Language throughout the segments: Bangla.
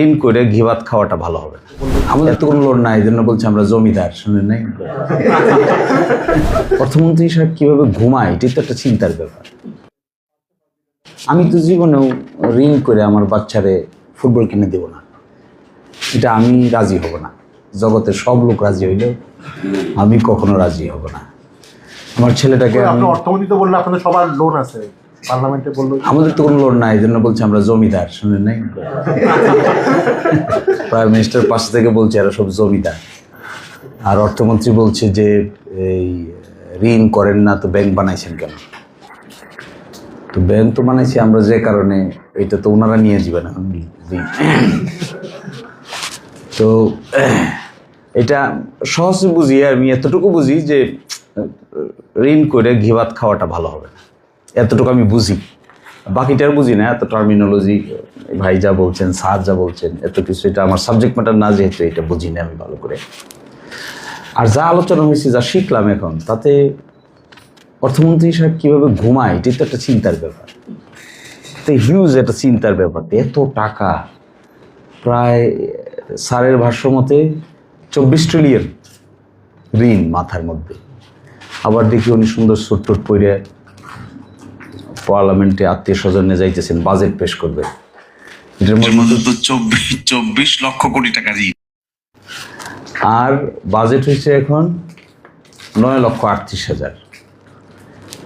ঋণ করে ঘিভাত খাওয়াটা ভালো হবে। আমাদের তো কোনো লোন নাই, এই জন্য বলছি আমরা জমিদার, শুনে নাই? অর্থমন্ত্রী সাহেব কিভাবে ঘুমায়, এটাই তো একটা চিন্তার ব্যাপার। আমি তো জীবনেও ঋণ করে আমার বাচ্চারে ফুটবল কিনে দেব না, এটা আমি রাজি হব না। জগতের সব লোক রাজি হইলেও আমি কখনো রাজি হব না। আমার ছেলেটাকে অর্থমন্ত্রী তো বললে আপনাদের সবার লোন আছে, পার্লামেন্টে বললো আমাদের তো কোনো লোন নাই, এই জন্য বলছি আমরা জমিদার, শুনে নাই? প্রাইম মিনিস্টার পাশে থেকে বলছে এরা সব জমিদার। আর অর্থমন্ত্রী বলছে যে এই ঋণ করেন না তো ব্যাংক বানাইছেন কেন? তো ব্যাংক তো বানাইছি আমরা যে কারণে, এটা তো ওনারা নিয়ে যাবেন এখন। তো এটা সহজে বুঝি, আমি এতটুকু বুঝি যে ঋণ করে ঘিভাত খাওয়াটা ভালো হবে, এতটুকু আমি বুঝি। বাকিটার বুঝি না, এত টার্মিনোলজি ভাই যা বলছেন, স্যার যা বলছেন, এত কিছু এটা আমার সাবজেক্ট ম্যাটার না, যেহেতু এটা বুঝি না আমি ভালো করে। আর যা আলোচনা হয়েছে, যা শিখলাম এখন, তাতে অর্থমন্ত্রী সাহেব কীভাবে ঘুমায়, এটাই তো একটা চিন্তার ব্যাপার। তো হিউজ একটা চিন্তার ব্যাপার, এত টাকা, প্রায় স্যারের ভাষ্য মতে 24 ট্রিলিয়ন ঋণ মাথার মধ্যে। আবার দেখি উনি সুন্দর সুট টুট পরে পার্লামেন্টে আত্মীয় স্বজনে যাইতেছেন, বাজেট পেশ করবে। এটার মধ্যে তো 24 লক্ষ কোটি টাকা ঋণ, আর বাজেট হয়েছে এখন 9,38,000।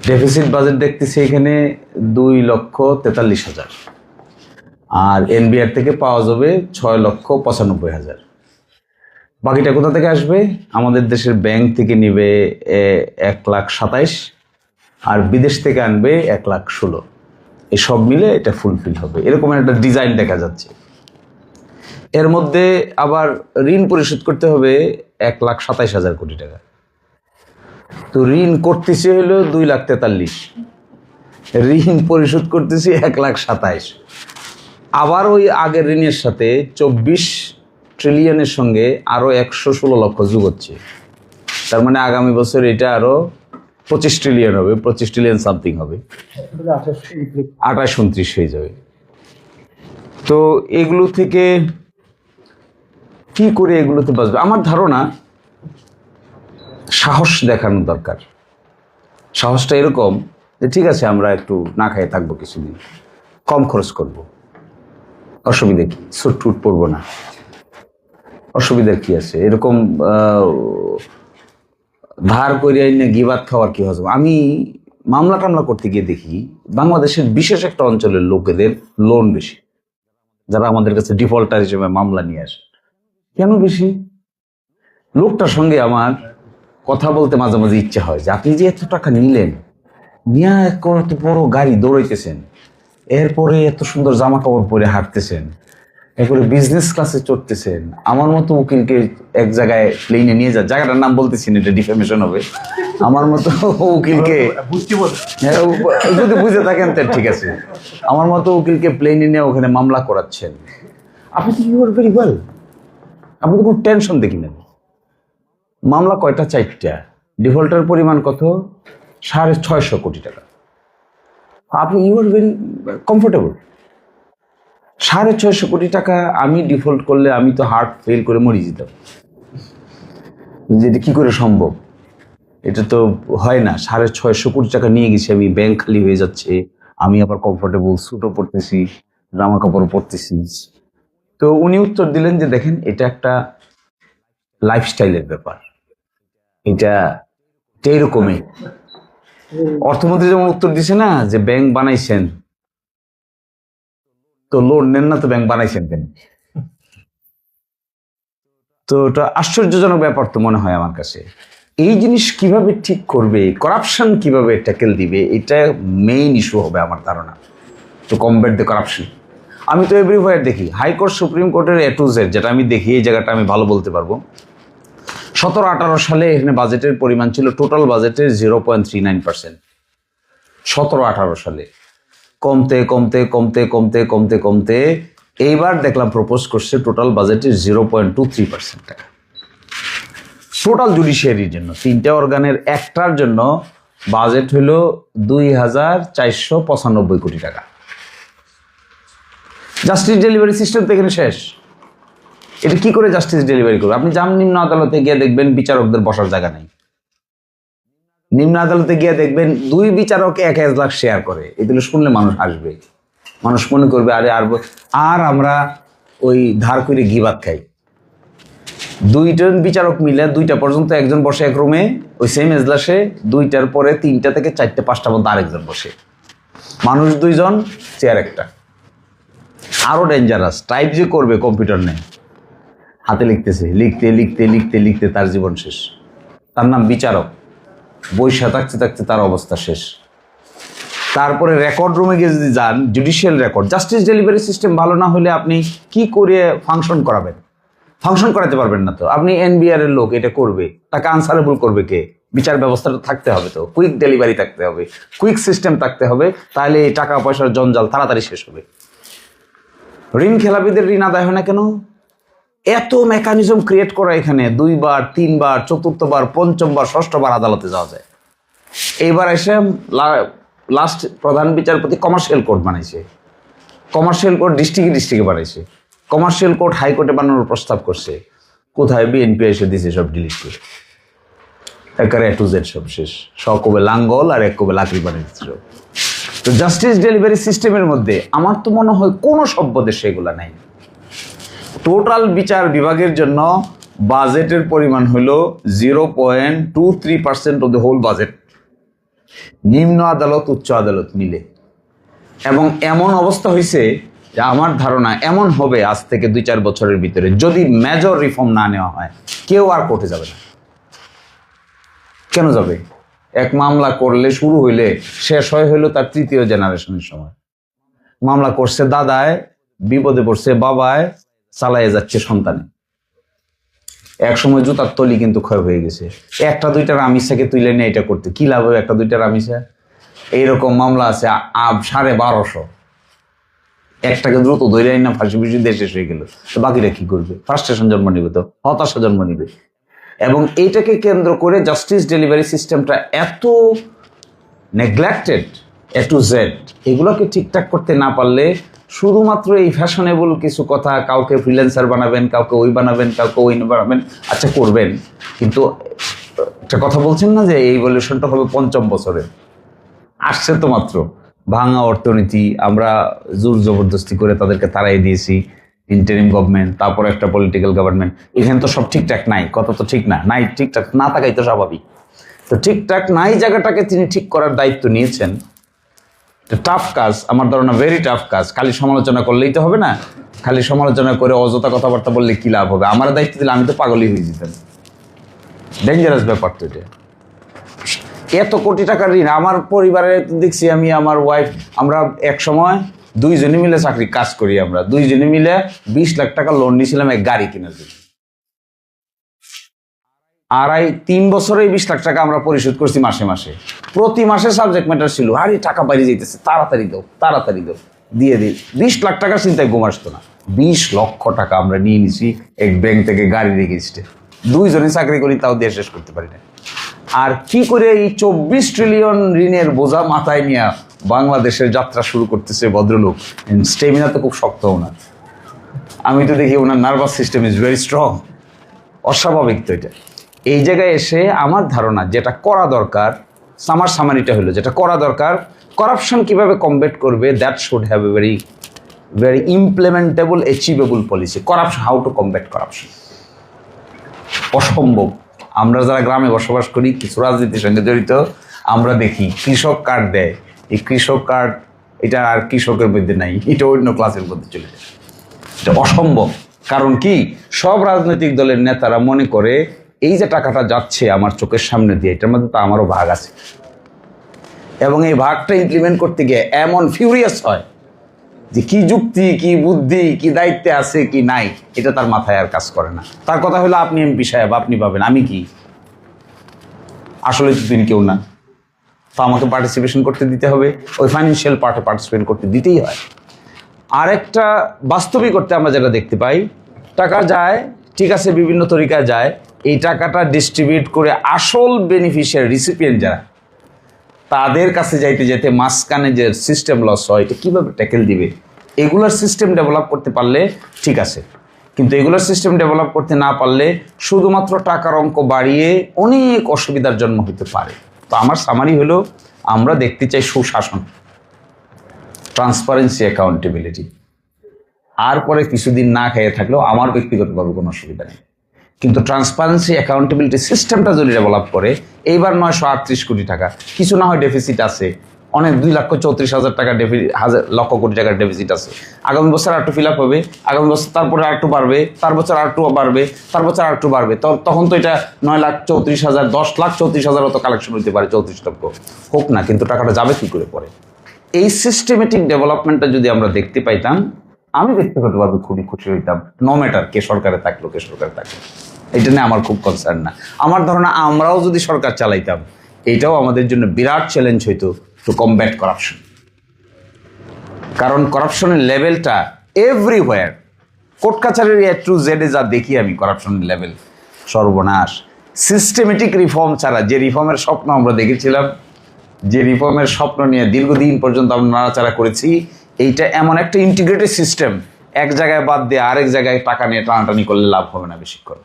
ডেফিসিট বাজেট দেখতেছি এখানে 2,43,000, আর এনবিআর থেকে পাওয়া যাবে 6,95,000। বাকিটা কোথা থেকে আসবে? আমাদের দেশের ব্যাংক থেকে নিবে 1,27,000, আর বিদেশ থেকে আনবে 1,16,000। এই সব মিলে এটা ফুলফিল হবে, এরকম একটা ডিজাইন দেখা যাচ্ছে। এর মধ্যে আবার ঋণ পরিশোধ করতে হবে 1,27,000 কোটি টাকা। তো ঋণ করতেছি হলো 2,43,000, ঋণ পরিশোধ করতেছি 1,27,000। আবার ওই আগের ঋণের সাথে 24 ট্রিলিয়নের সঙ্গে আরো 116 লক্ষ যোগ হচ্ছে। তার মানে আগামী বছর এটা আরো 25 ট্রিলিয়ন হবে, 25 ট্রিলিয়ন সামথিং হবে, 28-29 হয়ে যাবে। তো এগুলো থেকে কি করে এগুলোতে বাঁচবে? আমার ধারণা সাহস দেখানো দরকার। সাহসটা এরকম যে ঠিক আছে, আমরা একটু না খাইয়ে থাকবো কিছুদিন, কম খরচ করব, অসুবিধা কি? সুট টুট পরবো না, অসুবিধার কি আছে? এরকম ধার করে এনে গিবাত খাওয়ার কি হজম? আমি মামলা টামলা করতে গিয়ে দেখি বাংলাদেশের বিশেষ একটা অঞ্চলের লোকেদের লোন বেশি, যারা আমাদের কাছে ডিফল্টার হিসেবে মামলা নিয়ে আসে। কেন বেশি? লোকটার সঙ্গে আমার কথা বলতে মাঝে মাঝে ইচ্ছা হয় যে আপনি যে এত টাকা নিলেন, নিয়ে এত বড় গাড়ি দৌড়াইতেছেন, এরপরে এত সুন্দর জামা কাপড় পরে হাঁটতেছেন, এরপরে বিজনেস ক্লাসে চড়তেছেন, আমার মতো উকিলকে এক জায়গায় প্লেনে নিয়ে যায়, জায়গাটার নাম বলতেছি না, এটা ডিফেমেশন হবে, আমার মতো উকিলকে, যদি বুঝে থাকেন তো ঠিক আছে, আমার মতো উকিলকে প্লেনে নিয়ে ওখানে মামলা করাচ্ছেন, আপনি তো ইউ আর ভেরি ওয়েল, আপনি তো কোনো টেনশন দেখি না। মামলা কয়টা? 4টা। ডিফল্টার পরিমাণ কত? 650 কোটি টাকা। আপনি ইউ আর ভেরি কমফোর্টেবল। 650 কোটি টাকা আমি ডিফল্ট করলে আমি তো হার্ট ফেল করে মরে যেতাম। যেটা কি করে সম্ভব? এটা তো হয় না। 650 কোটি টাকা নিয়ে গেছি আমি, ব্যাংক খালি হয়ে যাচ্ছে, আমি আবার কমফোর্টেবল, স্যুটও পরতেছি, জামা কাপড় পরতেছি। তো উনি উত্তর দিলেন যে দেখেন, এটা একটা লাইফস্টাইলের ব্যাপার, এটা এরকমই। অর্থমন্ত্রী যেমন উত্তর দিছে না যে ব্যাংক বানাইছেন, তো লোন নেন না তো ব্যাংক বানাইছেন কেন? তো এটা আশ্চর্যজনক ব্যাপার তো মনে হয় আমার কাছে। এই জিনিস কিভাবে ঠিক করবে, করাপশন কিভাবে ট্যাকেল দিবে, এটা মেইন ইস্যু হবে আমার ধারণা, টু কমব্যাট দ্য করাপশন। আমি তো এভরিওয়্যার দেখি, হাইকোর্ট, সুপ্রিম কোর্টের A to Z, যেটা আমি দেখি, এই জায়গাটা আমি ভালো বলতে পারবো। 17-18 সালে এখানে বাজেটের পরিমাণ ছিল টোটাল বাজেটের 0.39%। 17-18 সালে কমতে কমতে কমতে কমতে কমতে কমতে এইবার দেখলাম প্রপোজ করছে টোটাল বাজেটের 0.23% টাকা। টোটাল জুডিশিয়ারির জন্য 3টে অর্গানের একটার জন্য বাজেট হলো 2,495 কোটি টাকা। জাস্টিস ডেলিভারি সিস্টেম তো এখানে শেষ। এটা কি করে জাস্টিস ডেলিভারি করবে? আপনি যান নিম্ন আদালতে গিয়ে দেখবেন বিচারকদের বসার জায়গা নেই। নিম্ন আদালতে গিয়ে দেখবেন 2 বিচারক 1 লাখ শেয়ার করে। এগুলো শুনলে মানুষ আসবে, মানুষ মনে করবে আরে আর আমরা ওই ধার করে গিবাত খাই। 2জন বিচারক মিলে 2টা পর্যন্ত একজন বসে এক রুমে ওই সেম এজলাসে, 2টার পরে 3টা থেকে 4টে 5টা পর্যন্ত আরেকজন বসে, মানুষ 2জন, চেয়ার একটা। আরো ডেঞ্জারাস টাইপ যে করবে কম্পিউটার নেই, হাতে লিখতেছে, লিখতে লিখতে লিখতে লিখতে তার জীবন শেষ। তার নাম বিচারক, বৈশা থাকতে থাকতে তার অবস্থা শেষ। তারপরে রেকর্ড রুমে গিয়ে যদি যান, judicial record, justice delivery system ভালো না হলে আপনি কি করে ফাংশন করাবেন? ফাংশন করাতে পারবেন না তো। আপনি এনবিআর এর লোক, এটা করবে, তাকে আনসারেবল করবে কে? বিচার ব্যবস্থাটা থাকতে হবে তো, কুইক ডেলিভারি থাকতে হবে, কুইক সিস্টেম থাকতে হবে, তাহলে এই টাকা পয়সার জঞ্জাল তাড়াতাড়ি শেষ হবে। ঋণ খেলাপিদের ঋণ আদায় হয় না কেন? এত মেকানিজম ক্রিয়েট করা এখানে, 2 বার 3 বার 4th বার 5ম বার 6ষ্ঠ বার আদালতে যাওয়া যায়। এইবার এসে লাস্ট প্রধান বিচারপতি কমার্শিয়াল কোর্ট বানাইছে, কমার্শিয়াল কোর্ট ডিস্ট্রিক্টে বানাইছে, কমার্শিয়াল কোর্ট হাইকোর্টে বানানোর প্রস্তাব করছে। কোথায় বিএনপি এসে দিছে সব ডিলিট করে, একারে A to Z সব শেষ, সব কবে লাঙ্গল আর এক কবে লাকড়ি বানিয়ে দিচ্ছিল। তো জাস্টিস ডেলিভারি সিস্টেমের মধ্যে আমার তো মনে হয় কোনো সভ্য দেশে এগুলা নাই। টোটাল বিচার বিভাগের জন্য বাজেটের পরিমাণ হলো 0.23% অফ দ্য হোল বাজেট, নিম্ন আদালত উচ্চ আদালত মিলে। এবং এমন অবস্থা হয়েছে যে আমার ধারণা এমন হবে আজ থেকে 2-4 বছরের ভিতরে, যদি মেজর রিফর্ম না নেওয়া হয়, কেউ আর কোর্টে যাবে না। কেন যাবে? এক মামলা করলে শুরু হইলে শেষ হইলো তার 3য় জেনারেশনের সময়। মামলা করছে দাদায়, বিপদে পড়ছে বাবায়, চালাইয়ে যাচ্ছে সন্তানে। এক সময় জুতার তলি কিন্তু ক্ষয় হয়ে গেছে। 1-2টা রামিসাকে তুলে নিয়ে এটা করতে কি লাভ হবে? 1-2টা রামিসা এইরকম মামলা আছে 1250। একটাকে দ্রুত ধরে না ফাঁসি ফুসি দিয়ে শেষ হয়ে গেল, তো বাকিরা কি করবে? ফ্রাস্ট্রেশন জন্ম নিবে, তো হতাশা জন্ম নিবে। এবং এইটাকে কেন্দ্র করে জাস্টিস ডেলিভারি সিস্টেমটা এত নেগলেক্টেড, A to Z, এগুলোকে ঠিকঠাক করতে না পারলে শুধুমাত্র এই ফ্যাশনেবল কিছু কথা, কাউকে ফ্রিল্যান্সার বানাবেন, কাউকে ওই বানাবেন, কাউকে ওই বানাবেন, আচ্ছা করবেন, কিন্তু একটা কথা বলছেন না যে এই ইভলিউশনটা হবে 5ম বছরে, আসছে তো মাত্র। ভাঙা অর্থনীতি, আমরা জোর জবরদস্তি করে তাদেরকে তাড়াই দিয়েছি, ইন্টারিম গভর্নমেন্ট, তারপর একটা পলিটিক্যাল গভর্নমেন্ট। এখানে তো সব ঠিকঠাক নাই, কথা তো ঠিক না, নাই ঠিকঠাক না থাকাই তো স্বাভাবিক। তো ঠিকঠাক নাই জায়গাটাকে তিনি ঠিক করার দায়িত্ব নিয়েছেন। টাফ কাজ, আমার ধারণা ভেরি টাফ কাজ। খালি সমালোচনা করলেই তো হবে না, খালি সমালোচনা করে অযথা কথাবার্তা বললে কি লাভ হবে? আমার দায়িত্ব দিলে আমি তো পাগলই হয়ে যেতাম। ডেঞ্জারাস ব্যাপার তো এটা। এত কোটি টাকার ঋণ আমার পরিবারে দেখছি, আমি আমার ওয়াইফ, আমরা এক সময় 2জনে মিলে চাকরি কাজ করি, আমরা 2জনে মিলে 20 লাখ টাকা লোন নিয়েছিলাম এক গাড়ি কেনার জন্য। 3 বছরে 20 লাখ টাকা আমরা পরিশোধ করছি মাসে মাসে। প্রতি মাসে সাবজেক্ট ম্যাটার ছিল, আরে টাকা বাইরে যেতেছে, তাড়াতাড়ি দাও তাড়াতাড়ি দাও, দিয়ে দিই। 20 লাখ টাকা চিন্তায় ঘুম আসতো না। 20 লক্ষ টাকা আমরা নিয়ে নিছি এক ব্যাংক থেকে গাড়ি রেজিস্ট্রে। 2জনে চাকরি করি, তাও দিয়ে শেষ করতে পারি না। আর কি করে এই 24 ট্রিলিয়ন ঋণের বোঝা মাথায় নিয়ে বাংলাদেশের যাত্রা শুরু করতেছে ভদ্রলোক। স্টেমিনা তো খুব শক্ত ওনার, আমি তো দেখি ওনার nervous system is very strong. অস্বাভাবিক তো এটা। এই জায়গায় এসে আমার ধারণা যেটা করা দরকার, আমার সামারিটা হলো যেটা করা দরকার, করাপশন কিভাবে কমব্যাট করবে, that should have a very very implementable achievable policy. Corruption, how to combat corruption অসম্ভব। আমরা যারা গ্রামে বসবাস করি, কিছু রাজনীতির সঙ্গে জড়িত, আমরা দেখি কৃষক কার্ড দেয়, এই কৃষক কার্ড এটা আর কৃষকের মধ্যে নাই, এটা অন্য ক্লাসের মধ্যে চলে যায়। এটা অসম্ভব। কারণ কি, সব রাজনৈতিক দলের নেতারা মনে করে এই যে টাকাটা যাচ্ছে আমার চোখের সামনে দিয়ে, এটার মধ্যে তো আমারও ভাগ আছে। এবং এই ভাগটা ইমপ্লিমেন্ট করতে গিয়ে এমন ফিউরিয়াস হয় যে কি যুক্তি, কি বুদ্ধি, কি দায়িত্বে আছে, কি নাই, এটা তার মাথায় আর কাজ করে না। তার কথা হলো, আপনি এমপি সাহেব, আপনি পাবেন, আমি কি? আসলে তো তিনি কেউ না, তো আমাকে পার্টিসিপেশন করতে দিতে হবে, ওই ফাইন্যান্সিয়াল পার্টে পার্টিসিপেট করতে দিতেই হয়। আরেকটা বাস্তবিকতা আমরা যেটা দেখতে পাই, টাকা যায় ঠিক আছে, বিভিন্ন তরিকায় যায়, এই টাকাটা ডিস্ট্রিবিউট করে আসল বেনিফিশিয়ারি রিসিপিয়েন্ট যারা, তাদের কাছে যাইতে যেতে মাঝখানে যে সিস্টেম লস হয়, এটা কীভাবে ট্যাকেল দিবে? এগুলোর সিস্টেম ডেভেলপ করতে পারলে ঠিক আছে, কিন্তু এগুলোর সিস্টেম ডেভেলপ করতে না পারলে শুধুমাত্র টাকার অঙ্ক বাড়িয়ে অনেক অসুবিধার জন্ম হতে পারে। তো আমার সামারি হলো, আমরা দেখতে চাই সুশাসন, ট্রান্সপারেন্সি, অ্যাকাউন্টেবিলিটি। আর পরে কিছুদিন না খেয়ে থাকলেও আমার ব্যক্তিগতভাবে কোনো অসুবিধা নেই, কিন্তু ট্রান্সপারেন্সি অ্যাকাউন্টেবিলিটি সিস্টেমটা যদি ডেভেলপ করে, এইবার 938 কোটি টাকা, কিছু না হয় ডেফিসিট আছে, অনেক 2,34,000 টাকা লক্ষ কোটি টাকার ডেফিসিট আছে, আগামী বছর আরেকটু ফিল আপ হবে, আগামী বছর তারপরে আরেকটু বাড়বে, তার বছর আরেকটু বাড়বে, তার বছর আরেকটু বাড়বে, তখন তো এটা 9,34,000, 10,34,000 তো কালেকশন হতে পারে, 34 লক্ষ হোক না, কিন্তু টাকাটা যাবে কি করে পরে? এই সিস্টেমেটিক ডেভেলপমেন্টটা যদি আমরা দেখতে পাইতাম, আমি ব্যক্তিগতভাবে খুবই খুশি হইতাম। নো ম্যাটার কে সরকারে থাকলো, এটা নিয়ে আমার খুব কনসার্ন না। আমার ধারণা আমরাও যদি সরকার চালাইতাম, এইটাও আমাদের জন্য বিরাট চ্যালেঞ্জ হইতো টু কমব্যাট করাপশন। কারণ করাপশনের লেভেলটা এভরিওয়্যার, কোর্ট কাছারির এ টু জেডে যা দেখি আমি, করাপশনের লেভেল সর্বনাশ। সিস্টেমেটিক রিফর্ম ছাড়া, যে রিফর্মের স্বপ্ন আমরা দেখেছিলাম, যে রিফর্মের স্বপ্ন নিয়ে দীর্ঘদিন পর্যন্ত আমরা নাড়াচাড়া করেছি, এইটা এমন একটা ইন্টিগ্রেটেড সিস্টেম, এক জায়গায় বাদ দিয়ে আরেক জায়গায় টাকা নিয়ে টানাটানি করলে লাভ হবে না বেশিক্ষণ।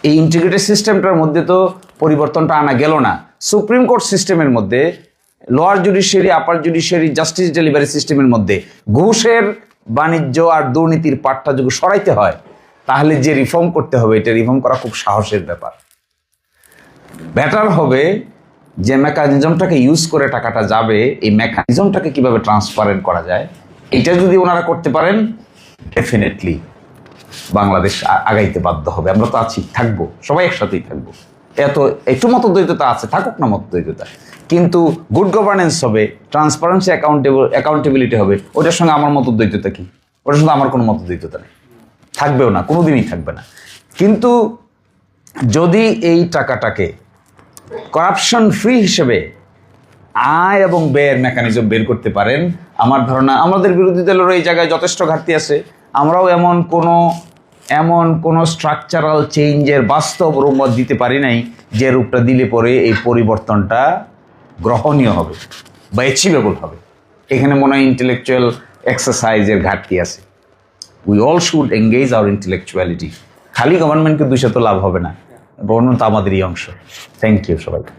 এই ইন্টিগ্রেটেড সিস্টেমটার মধ্যে তো পরিবর্তনটা আনা গেল না। সুপ্রিম কোর্ট সিস্টেমের মধ্যে, লোয়ার জুডিশিয়ারি, আপার জুডিশিয়ারি, জাস্টিস ডেলিভারি সিস্টেমের মধ্যে ঘুষের বাণিজ্য আর দুর্নীতির পাটটা যদি সরাইতে হয়, তাহলে যে রিফর্ম করতে হবে, এটা রিফর্ম করা খুব সাহসের ব্যাপার। বেটার হবে যে মেকানিজমটাকে ইউজ করে টাকাটা যাবে, এই মেকানিজমটাকে কিভাবে ট্রান্সপারেন্ট করা যায়, এটা যদি ওনারা করতে পারেন, ডেফিনেটলি বাংলাদেশ আগাইতে বাধ্য হবে। আমরা তো আছি, থাকবো, সবাই একসাথেই থাকবো। একটু মতদ্বৈততা আছে, থাকুক না মতদ্বৈততা, কিন্তু গুড গভর্নেন্স হবে, ট্রান্সপারেন্সি, অ্যাকাউন্টেবিলিটি হবে। ওটার সঙ্গে আমার মতদ্বৈততা কি? ওটার সঙ্গে আমার কোনো মতদ্বৈততা নেই, থাকবেও না, কোনোদিনই থাকবে না। কিন্তু যদি এই টাকাটাকে করাপশন ফ্রি হিসেবে আয় এবং ব্যয়ের মেকানিজম বের করতে পারেন, আমার ধারণা আমাদের বিরোধী দলেরও এই জায়গায় যথেষ্ট ঘাটতি আছে। আমরাও এমন কোনো স্ট্রাকচারাল চেঞ্জের বাস্তব রূপ দিতে পারি নাই, যে রূপটা দিলে পরে এই পরিবর্তনটা গ্রহণীয় হবে বা অ্যাচিভেবল হবে। এখানে মনে হয় ইন্টেলেকচুয়াল এক্সারসাইজের ঘাটতি আছে। We all should engage our intellectuality. খালি গভর্নমেন্টকে দুইশো তো লাভ হবে না, গভর্নমেন্ট তো আমাদেরই অংশ। থ্যাংক ইউ সবাইকে।